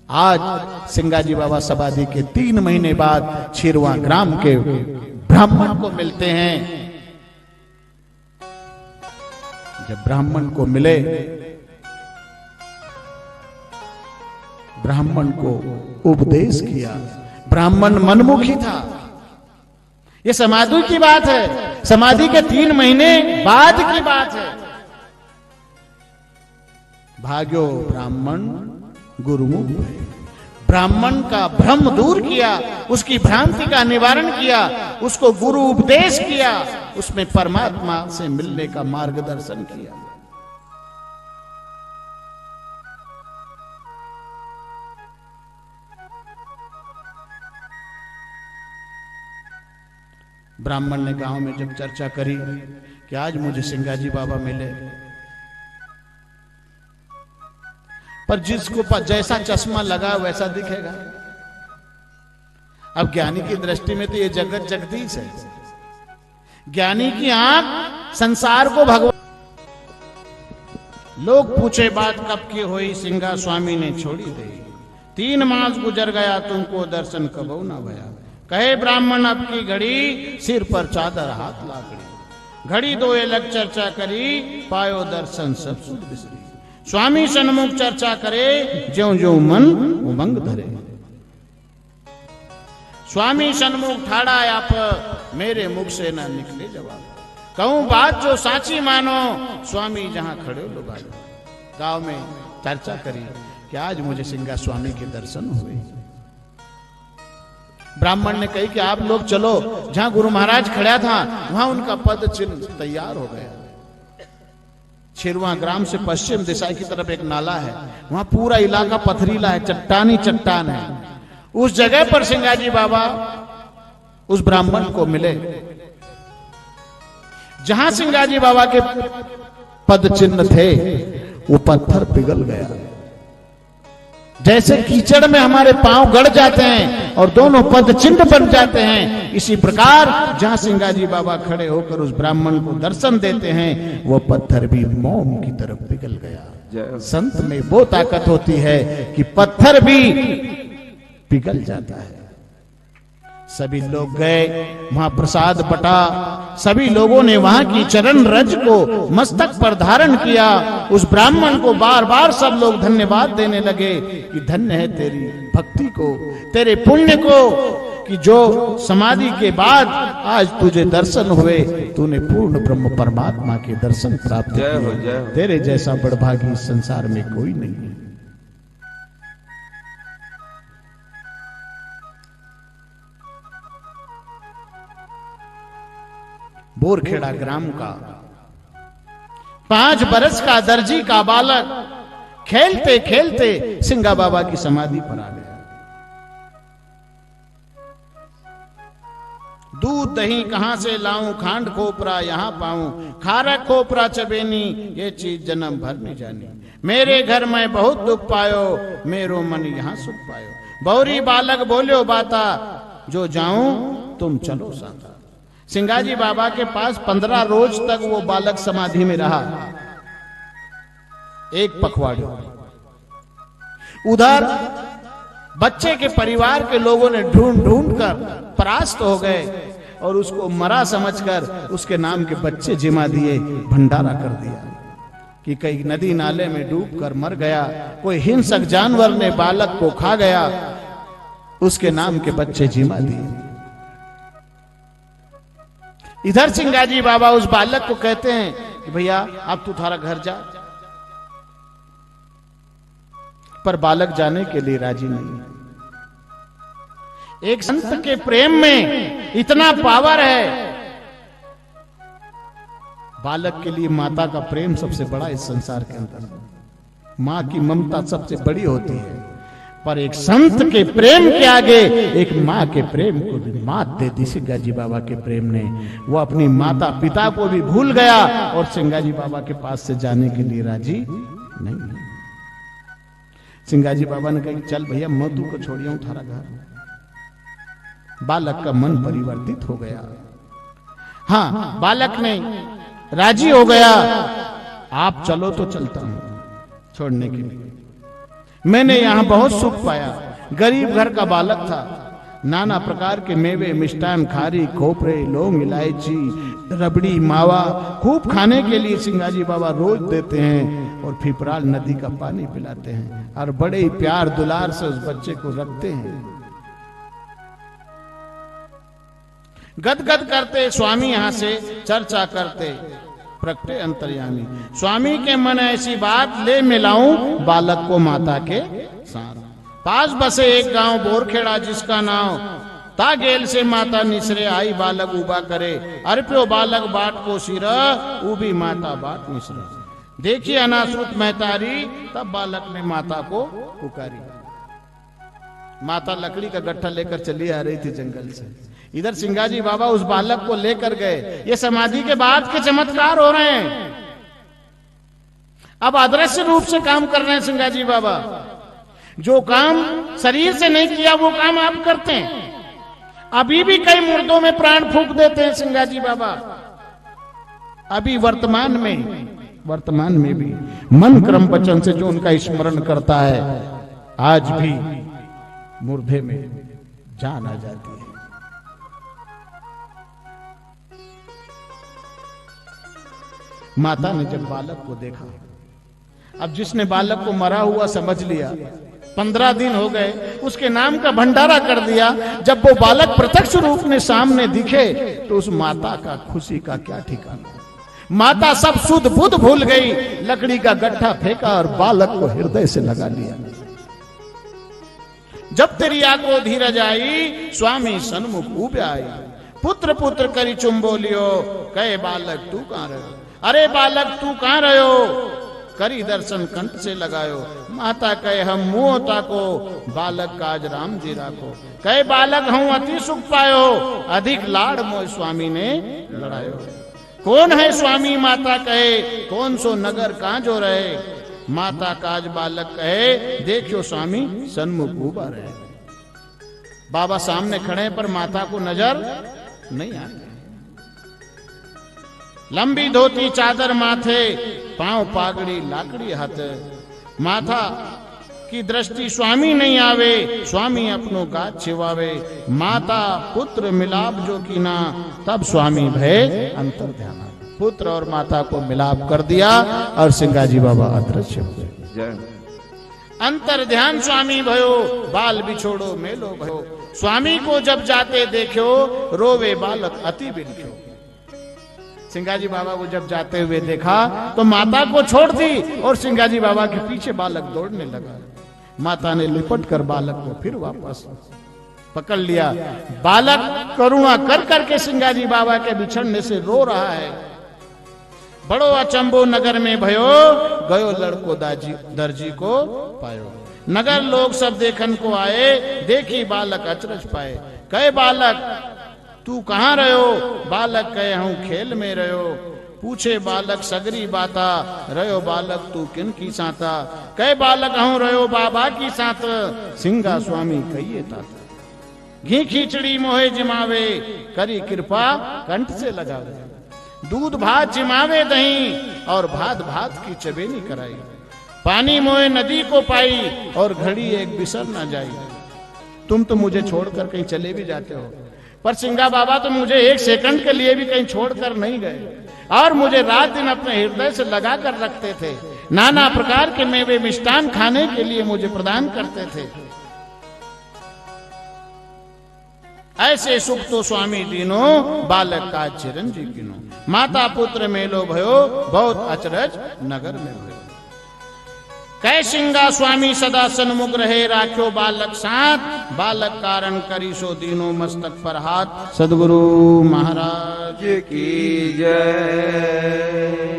आज सिंगाजी बाबा समाधि के 3 महीने बाद छिरवा ग्राम के ब्राह्मण को मिलते हैं। जब ब्राह्मण को मिले, ब्राह्मण को उपदेश किया। ब्राह्मण मनमुखी था। यह समाधि की बात है, समाधि के 3 महीने बाद की बात है। भाग्यो ब्राह्मण गुरुमुख भय। ब्राह्मण का भ्रम दूर किया, उसकी भ्रांति का निवारण किया, उसको गुरु उपदेश किया, उसमें परमात्मा से मिलने का मार्गदर्शन किया। ब्राह्मण ने गांव में जब चर्चा करी कि आज मुझे सिंगाजी बाबा मिले, पर जिसको जैसा चश्मा लगा वैसा दिखेगा। अब ज्ञानी की दृष्टि में तो ये जगत जगदीश है। ज्ञानी की आंख संसार को भगवान। लोग पूछे बात कब की हुई, सिंगा स्वामी ने छोड़ी दे। 3 मास गुजर गया, तुमको दर्शन कबो ना भया। कहे ब्राह्मण अब की घड़ी, सिर पर चादर हाथ लाकड़ी। घड़ी 2 अलग चर्चा करी, पायो दर्शन सब सुध बिसरी। स्वामी सन्मुख चर्चा करे, ज्यों ज्यों मन उमंग धरे। स्वामी सन्मुख ठाड़ा आप, मेरे मुख से ना निकले जवाब। कहूं बात जो साची मानो, स्वामी जहां खड़े लो बाजो। गांव में चर्चा करी कि आज मुझे सिंगा स्वामी के दर्शन हुए। ब्राह्मण ने कही कि आप लोग चलो, जहां गुरु महाराज खड़ा था वहां उनका पद चिन्ह तैयार हो गया। छिरवा ग्राम से पश्चिम दिशा की तरफ एक नाला है, वहां पूरा इलाका पथरीला है, चट्टानी चट्टान है। उस जगह पर सिंगाजी बाबा उस ब्राह्मण को मिले। जहां सिंगाजी बाबा के पद चिन्ह थे वो पत्थर पिघल गया। जैसे कीचड़ में हमारे पांव गड़ जाते हैं और दोनों पद चिन्ह बन जाते हैं, इसी प्रकार जहां सिंगाजी बाबा खड़े होकर उस ब्राह्मण को दर्शन देते हैं, वो पत्थर भी मोम की तरफ पिघल गया। संत में वो ताकत होती है कि पत्थर भी पिघल जाता है। सभी लोग गए, वहां प्रसाद बटा। सभी लोगों ने वहां की चरण रज को मस्तक पर धारण किया। उस ब्राह्मण को बार बार सब लोग धन्यवाद देने लगे कि धन्य है तेरी भक्ति को, तेरे पुण्य को, कि जो समाधि के बाद आज तुझे दर्शन हुए, तूने पूर्ण ब्रह्म परमात्मा के दर्शन प्राप्त किए। तेरे जैसा बड़भागी इस संसार में कोई नहीं है। बोरखेड़ा ग्राम का 5 बरस का दर्जी का बालक खेलते खेलते सिंगा बाबा की समाधि पर आ गया। दूध दही कहां से लाऊं, खांड खोपरा यहां पाऊं। खारक खोपरा चबेनी, ये चीज जन्म भर नहीं जानी। मेरे घर में बहुत दुख पायो, मेरो मन यहां सुख पायो। बौरी बालक बोलियो बाता, जो जाऊं तुम चलो साथा। सिंगाजी बाबा के पास 15 रोज तक वो बालक समाधि में रहा। एक पखवाड़े उधर बच्चे के परिवार के लोगों ने ढूंढ ढूंढ कर परास्त हो गए और उसको मरा समझकर उसके नाम के बच्चे जिमा दिए, भंडारा कर दिया कि कहीं नदी नाले में डूब कर मर गया, कोई हिंसक जानवर ने बालक को खा गया, उसके नाम के बच्चे जिमा दिए। इधर सिंगाजी बाबा उस बालक को कहते हैं कि भैया अब तू थारा घर जा, पर बालक जाने के लिए राजी नहीं। एक संत के प्रेम में इतना पावर है। बालक के लिए माता का प्रेम सबसे बड़ा इस संसार के अंदर। मां की ममता सबसे बड़ी होती है, पर एक संत के प्रेम के आगे एक मां के प्रेम को भी मात दे दी सिंगाजी बाबा के प्रेम ने। वो अपनी माता पिता को भी भूल गया और सिंगाजी बाबा के पास से जाने के लिए राजी नहीं। सिंगाजी बाबा ने कहा चल भैया मैं तू को छोड़िया थारा घर। बालक का मन परिवर्तित हो गया। हाँ, बालक ने राजी हो गया, आप चलो तो चलता हूं छोड़ने के लिए। मैंने यहां बहुत सुख पाया। गरीब घर का बालक था। नाना प्रकार के मेवे, मिष्टान, खारी, खोपरे, लौंग, इलायची, रबड़ी, मावा खूब खाने के लिए सिंगाजी बाबा रोज देते हैं और फिपराल नदी का पानी पिलाते हैं और बड़े ही प्यार दुलार से उस बच्चे को रखते हैं। गदगद करते स्वामी यहां से चर्चा करते, प्रगटे अंतर्यामी। स्वामी के मन ऐसी बात ले मिलाऊं बालक को माता के साथ। पास बसे एक गांव बोरखेड़ा जिसका नाम तागेल से माता निसरे आई बालक उबा करे। अर्प्यो बालक बाट को सिरा उबी माता बाट निसरे। देखिए अनाश्रुत महतारी तब बालक ने माता को पुकारी। माता लकड़ी का गट्ठा लेकर चली आ रही थी जंगल से। इधर सिंगाजी बाबा उस बालक को लेकर गए। ये समाधि के बाद के चमत्कार हो रहे हैं। अब अदृश्य रूप से काम कर रहे हैं सिंगाजी बाबा। जो काम शरीर से नहीं किया वो काम आप करते हैं। अभी भी कई मुर्दों में प्राण फूंक देते हैं सिंगाजी बाबा। अभी वर्तमान में भी मन क्रम वचन से जो उनका स्मरण करता है आज भी मुर्दे में जान आ जाती है। माता ने जब बालक को देखा, अब जिसने बालक को मरा हुआ समझ लिया, 15 दिन हो गए, उसके नाम का भंडारा कर दिया। जब वो बालक प्रत्यक्ष रूप में सामने दिखे तो उस माता का खुशी का क्या ठिकाना। माता सब सुध बुध भूल गई, लकड़ी का गट्ठा फेंका और बालक को हृदय से लगा लिया। जब तेरी आको धीरज आई स्वामी सन्मुख उबे आई। पुत्र पुत्र करी चुंबोलियो कहे बालक तू कहां रहो। अरे बालक तू कहां रहो करी दर्शन कंठ से लगायो। माता कहे हम मुंह ताको बालक काज राम जी राखो। कहे बालक हूं अति सुख पायो अधिक लाड़ मोय स्वामी ने लड़ायो। कौन है स्वामी माता कहे कौन सो नगर कहां जो रहे। माता काज बालक कहे देखियो स्वामी सन्मुख उबा रहे। बाबा सामने खड़े पर माता को नजर नहीं आती। लंबी धोती चादर माथे पांव पागड़ी लाकड़ी हाथ। माथा की दृष्टि स्वामी नहीं आवे स्वामी अपनो गात छिवावे। माता पुत्र मिलाप जो कीना तब स्वामी भय अंतर ध्यान। पुत्र और माता को मिलाप कर दिया और सिंगाजी बाबा अदृश्य हो गए। अंतर ध्यान स्वामी भयो बाल बिछोड़ो मेलो भयो। स्वामी को जब जाते देखो रोवे बालक अति बिलख्यो। सिंगाजी बाबा को जब जाते हुए देखा तो माता को छोड़ दी और सिंगाजी बाबा के पीछे बालक दौड़ने लगा। माता ने लिपट कर बालक को फिर वापस पकड़ लिया। बालक करुणा कर करके सिंगाजी बाबा के बिछड़ने से रो रहा है। बड़ो अचंबो नगर में भयो गयो लड़को दर्जी को पायो। नगर लोग सब देखन को आए देखी बालक अचरज पाए। कहे बालक तू कहां रहो। बालक कहे हूं खेल में रहो। पूछे बालक सगरी बाता रहो बालक तू किन की साता। कहे बालक हूं रहो बाबा की साथ सिंगा स्वामी कहिए तात। घी खींचड़ी मोहे जिमावे करी कृपा कंठ से लगावे। दूध भात जिमावे दही और भात भात की चबेनी कराई। पानी मोहे नदी को पाई और घड़ी एक बिसर ना जाई। तुम तो मुझे छोड़कर कहीं चले भी जाते हो पर सिंगा बाबा तो मुझे एक सेकंड के लिए भी कहीं छोड़कर नहीं गए और मुझे रात दिन अपने हृदय से लगा कर रखते थे। नाना प्रकार के मेवे मिष्टान खाने के लिए मुझे प्रदान करते थे। ऐसे सुख तो स्वामी दीनो बालक का चिरंजी कीनो। माता पुत्र मेलो भयो बहुत अचरज नगर में भयो। कै सिंगा स्वामी सदा सन्मुख रहे राख्यो बालक साथ। बालक कारण करी सो दीनो मस्तक पर हाथ। सद्गुरु महाराज की जय।